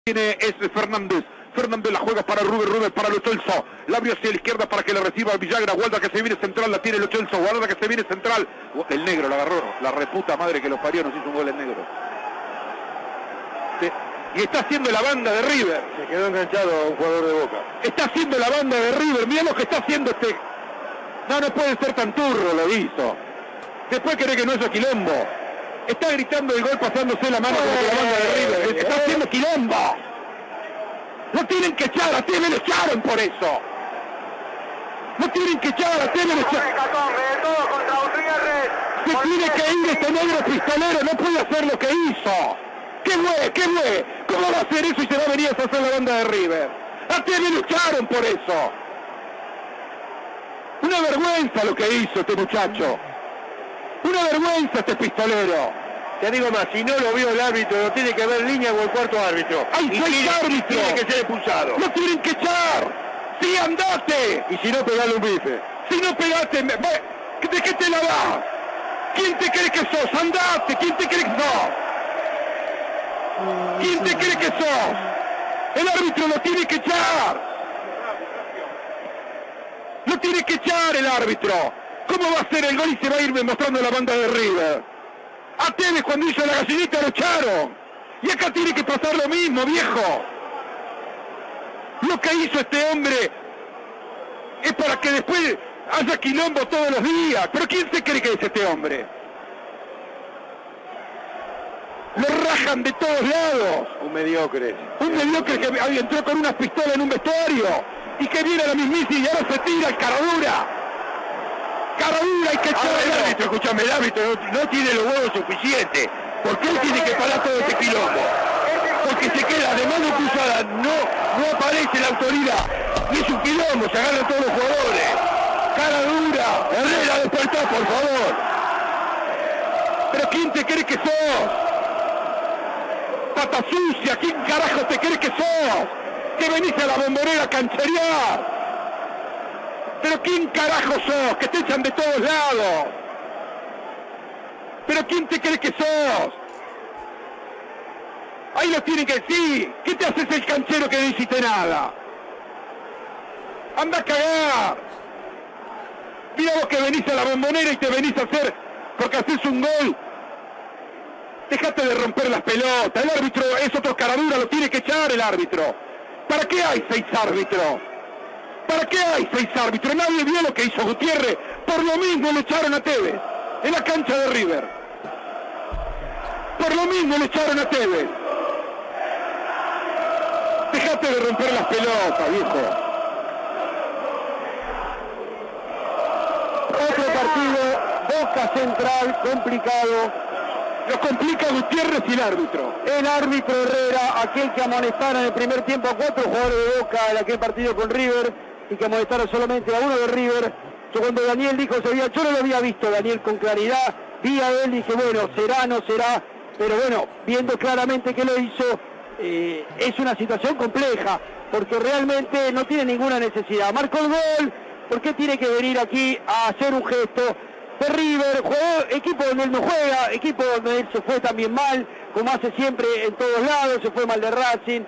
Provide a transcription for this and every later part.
Es Fernández. Fernández la juega para Rubén para Lo Celso. La abrió hacia la izquierda para que le reciba Villagra. Guarda que se viene central, la tiene Lo Celso. Guarda que se viene central. El negro la agarró. La reputa madre que lo parió, nos hizo un gol el negro. Y está haciendo la banda de River. Se quedó enganchado a un jugador de Boca. Está haciendo la banda de River. Mirá lo que está haciendo este. No puede ser tan turro, lo hizo. Después cree que no es quilombo. Está gritando el gol pasándose la mano con la banda de River. Está haciendo quilombo. No tienen que echar, a Tevez lo echaron por eso. No tienen que echar, a Tevez lo echaron. Se tiene que ir este negro pistolero, no puede hacer lo que hizo. ¿Qué fue? ¿Cómo va a hacer eso y se va a venir a hacer la banda de River? A Tevez lo echaron por eso. Una vergüenza lo que hizo este muchacho. Una vergüenza este pistolero. Te digo más, si no lo vio el árbitro, lo tiene que ver línea o el cuarto árbitro. ¡Hay 6 árbitros! Tiene que ser expulsado. ¡No tienen que echar! ¡Sí, andate! Y si no, pegale un bife. Si no pegaste, ¿de qué te la das? ¿Quién te cree que sos? ¡Andate! ¿Quién te cree que sos? ¿Quién te cree que sos? El árbitro lo tiene que echar. Lo tiene que echar el árbitro. ¿Cómo va a hacer el gol y se va a ir mostrando la banda de River? A Tevez cuando hizo la gallinita lo echaron. Y acá tiene que pasar lo mismo, viejo. Lo que hizo este hombre es para que después haya quilombo todos los días. ¿Pero quién se cree que es este hombre? Lo rajan de todos lados. Un mediocre. Un mediocre que entró con unas pistolas en un vestuario y que viene a la mismísima y ahora se tira el caradura. Caradura, hay que echar el árbitro. Escúchame, el árbitro no tiene los huevos suficientes. ¿Por qué él tiene que parar todo este quilombo? Porque se queda de mano cruzada, no aparece la autoridad. Y es un quilombo, se agarran todos los jugadores. Caradura, Herrera, despertá, por favor. ¿Pero quién te cree que sos? Pata sucia, ¿quién carajo te cree que sos? Que venís a la Bombonera a cancherear. ¿Pero quién carajo sos? Que te echan de todos lados. ¿Pero quién te cree que sos? Ahí lo tienen que decir. ¿Qué te haces el canchero que no hiciste nada? Anda a cagar. Mira vos que venís a la Bombonera y te venís a hacer, porque haces un gol. Dejate de romper las pelotas. El árbitro es otro caradura, lo tiene que echar el árbitro. ¿Para qué hay 6 árbitros? ¿Para qué hay 6 árbitros? Nadie vio lo que hizo Gutiérrez. Por lo mismo le echaron a Tevez en la cancha de River. Por lo mismo le echaron a Tevez. Dejate de romper las pelotas, viejo. Otro partido, Boca Central, complicado. Lo complica Gutiérrez y el árbitro. El árbitro Herrera, aquel que amonestara en el primer tiempo a 4 jugadores de Boca en aquel partido con River y que amonestara solamente a uno de River. Yo cuando Daniel dijo yo no lo había visto Daniel con claridad, vi a él y dije bueno, será, no será, pero bueno, viendo claramente que lo hizo, es una situación compleja, porque realmente no tiene ninguna necesidad. Marcó el gol, ¿por qué tiene que venir aquí a hacer un gesto? De River, equipo donde él no juega, equipo donde él se fue también mal, como hace siempre en todos lados, se fue mal de Racing.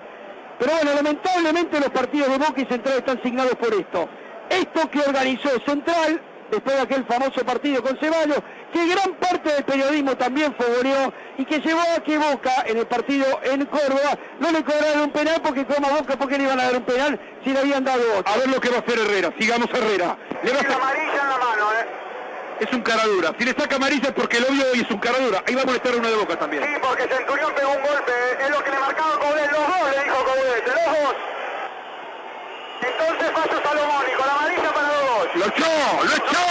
Pero bueno, lamentablemente los partidos de Boca y Central están signados por esto. Esto que organizó Central, después de aquel famoso partido con Ceballos, que gran parte del periodismo también favoreó y que llevó a que Boca en el partido en Córdoba no le cobraron un penal porque como a Boca, ¿por qué le iban a dar un penal si le habían dado otro? A ver lo que va a hacer Herrera, sigamos Herrera. Le va a... amarilla en la mano, Es un caradura. Si le saca amarilla es porque lo vio y es un caradura. Ahí va a molestar a uno de Boca también. Sí, porque Centurión pegó un golpe. Es lo que le marcaba Coudet. Los dos le dijo Coudet. Los dos. Entonces fallo salomónico. La amarilla para los dos. ¡Lo echó! ¡Lo echó!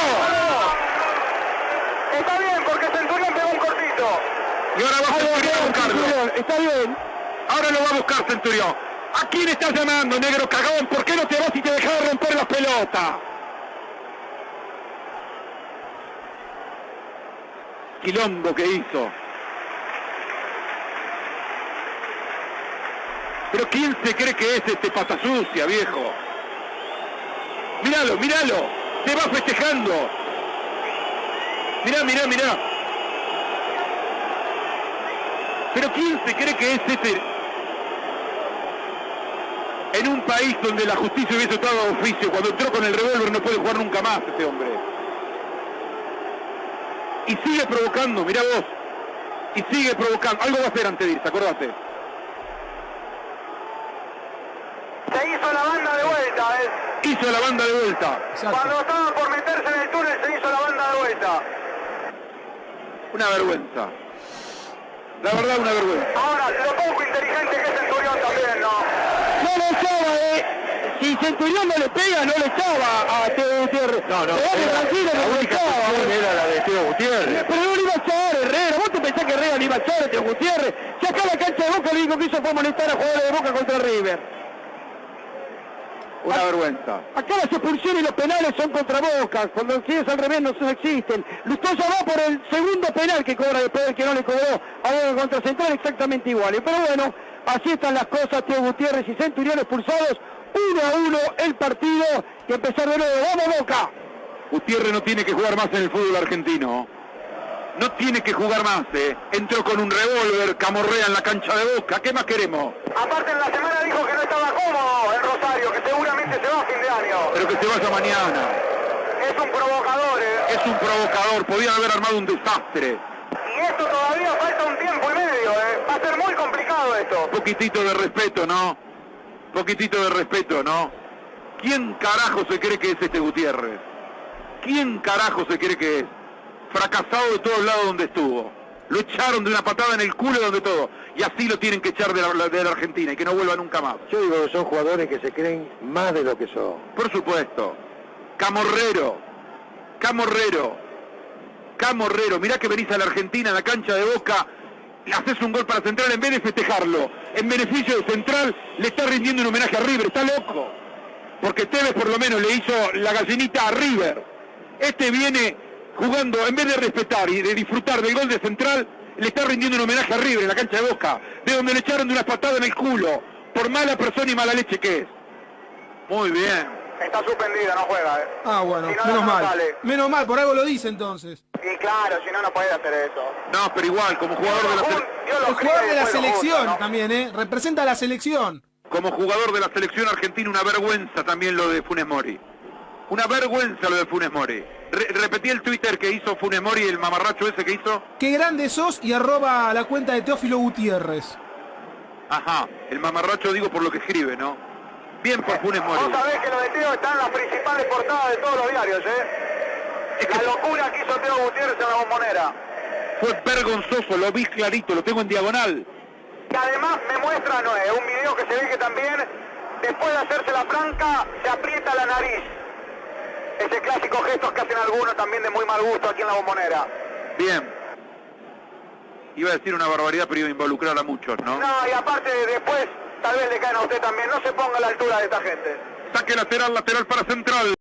Está bien porque Centurión pegó un cortito. Y ahora va Centurión a buscarlo. Está bien. Ahora lo va a buscar Centurión. ¿A quién estás llamando, negro cagón? ¿Por qué no te vas y te dejas de romper las pelotas? Quilombo que hizo. Pero ¿quién se cree que es este pata sucia, viejo? Míralo, míralo. Se va festejando. Mirá, mirá, mirá. Pero ¿quién se cree que es este? En un país donde la justicia hubiese estado a oficio, cuando entró con el revólver no puede jugar nunca más este hombre. Y sigue provocando, mirá vos. Y sigue provocando. Algo va a hacer antes de irse, acordate. Se hizo la banda de vuelta, Hizo la banda de vuelta. Exacto. Cuando estaban por meterse en el túnel se hizo la banda de vuelta. Una vergüenza. La verdad, una vergüenza. Ahora, lo poco inteligente que es Centurión también, ¿no? No lo echaba, Si Centurión no le pega, no le echaba a Teo Gutiérrez. No, Tranquilo, no le echaba. era la de Teo Gutiérrez. Pero no le iba a echar Herrera. ¿Vos te pensás que Herrera le iba a echar a Teo Gutiérrez? Si acá en la cancha de Boca lo único que hizo fue molestar a jugadores de Boca contra River. Una vergüenza. Acá las expulsiones y los penales son contra Boca. Cuando quieres al revés no existen. Lustosa va por el segundo penal que cobra después del que no le cobró a Boca contra Central exactamente iguales. Pero bueno, así están las cosas. Teo Gutiérrez y Centurión expulsados. 1-1 el partido y empezar de nuevo. ¡Vamos Boca! Gutiérrez no tiene que jugar más en el fútbol argentino. No tiene que jugar más, Entró con un revólver, camorrea en la cancha de Boca. ¿Qué más queremos? Aparte en la semana dijo que no estaba cómodo en Rosario, que seguramente se va a fin de año. Pero que se vaya mañana. Es un provocador, Es un provocador. Podían haber armado un desastre. Y esto todavía falta un tiempo y medio, Va a ser muy complicado esto. Poquitito de respeto, ¿no? Poquitito de respeto, ¿no? ¿Quién carajo se cree que es este Gutiérrez? ¿Quién carajo se cree que es? Fracasado de todos lados donde estuvo. Lo echaron de una patada en el culo donde todo. Y así lo tienen que echar de la Argentina y que no vuelva nunca más. Yo digo que son jugadores que se creen más de lo que son. Por supuesto. Camorrero. Mirá que venís a la Argentina, a la cancha de Boca, y haces un gol para Central en vez de festejarlo. En beneficio de Central le está rindiendo un homenaje a River. Está loco. Porque Tevez por lo menos le hizo la gallinita a River. Este viene jugando, en vez de respetar y de disfrutar del gol de Central, le está rindiendo un homenaje a River en la cancha de Boca, de donde le echaron de una patada en el culo, por mala persona y mala leche que es. Muy bien. Está suspendida, no juega, Ah, bueno, Si no, menos no mal. sale. Menos mal, por algo lo dice entonces. Y claro, si no, no puede hacer eso. No, pero igual, como jugador de la Yo lo El crío jugador y de la después lo selección junto, ¿no? también, representa a la selección. Como jugador de la selección argentina, una vergüenza también lo de Funes Mori. Una vergüenza lo de Funes Mori. Repetí el Twitter que hizo Funes Mori, el mamarracho ese que hizo. Qué grande sos y arroba la cuenta de Teófilo Gutiérrez. Ajá, el mamarracho digo por lo que escribe, ¿no? Bien por Funes Mori. Vos sabés que lo de Teo está en las principales portadas de todos los diarios, La locura que hizo Teo Gutiérrez en la Bombonera. Fue vergonzoso, lo vi clarito, lo tengo en diagonal. Que además me muestra, Noé, un video que se ve que también, después de hacerse la franca, se aprieta la nariz. Ese clásico gesto que hacen algunos también de muy mal gusto aquí en la Bombonera. Bien. Iba a decir una barbaridad, pero iba a involucrar a muchos, ¿no? No, y aparte después, tal vez le caen a usted también. No se ponga a la altura de esta gente. Saque lateral para Central.